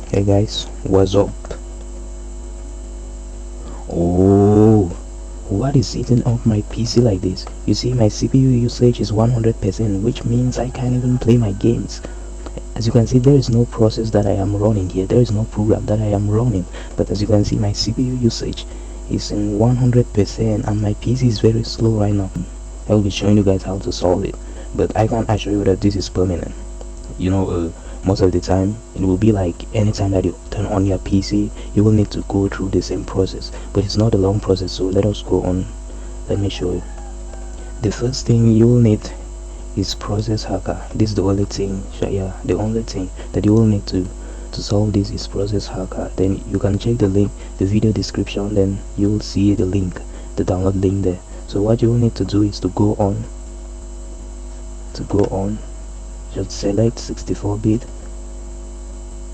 Hey guys, what's up? Oh, what is eating up my PC like this? You see, my CPU usage is 100%, which means I can't even play my games. As you can see, there is no process that I am running here. There is no program that I am running. But as you can see, my CPU usage is in 100% and my PC is very slow right now. I will be showing you guys how to solve it. But I can assure you that this is permanent. Most of the time it will be like anytime that you turn on your PC you will need to go through the same process, but it's not a long process. So let us go on. Let me show you. The first thing you will need is Process Hacker. This is the only thing, yeah, the only thing that you will need to solve this is Process Hacker. Then you can check the link, the video description, then you will see the link, the download link there. So what you will need to do is to go on, just select 64-bit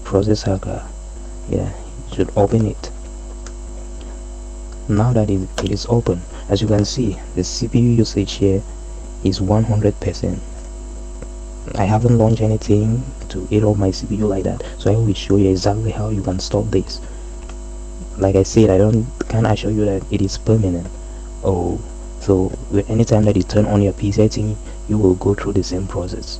Process Hacker. Yeah, you should open it. Now that it is open, as you can see, the CPU usage here is 100%. I haven't launched anything to eat up my CPU like that, so I will show you exactly how you can stop this. Like I said, can't assure you that it is permanent. So anytime that you turn on your PC, I think you will go through the same process.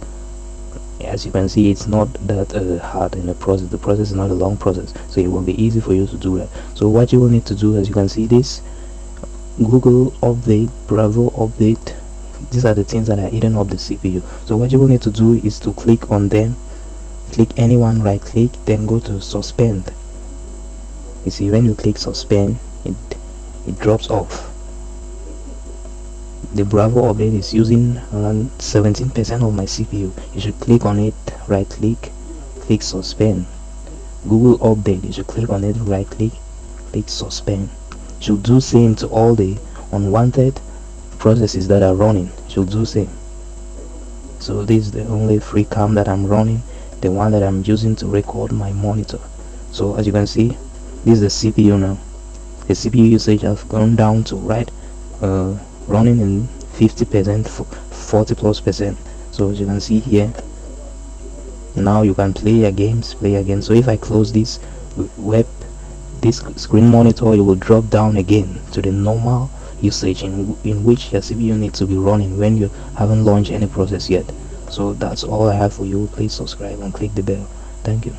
As you can see, it's not that hard in the process. The process is not a long process, so it will be easy for you to do that. So what you will need to do, as you can see, this Google update, Bravo update, these are the things that are eating up the CPU. So what you will need to do is to click on them, click anyone, right click, then go to suspend. You see, when you click suspend, it drops off. The Bravo update is using around 17% of my CPU. You should click on it, right click, click suspend. Google update, you should click on it, right click, click suspend. You should do same to all the unwanted processes that are running. You should do same. So this is the only free cam that I'm running, the one that I'm using to record my monitor. So as you can see, this is the CPU now. The CPU usage has gone down to running in 50%, 40+%. So as you can see here, now you can play your games, play again. So if I close this this screen monitor, it will drop down again to the normal usage in which your CPU needs to be running when you haven't launched any process yet. So that's all I have for you. Please subscribe and click the bell. Thank you.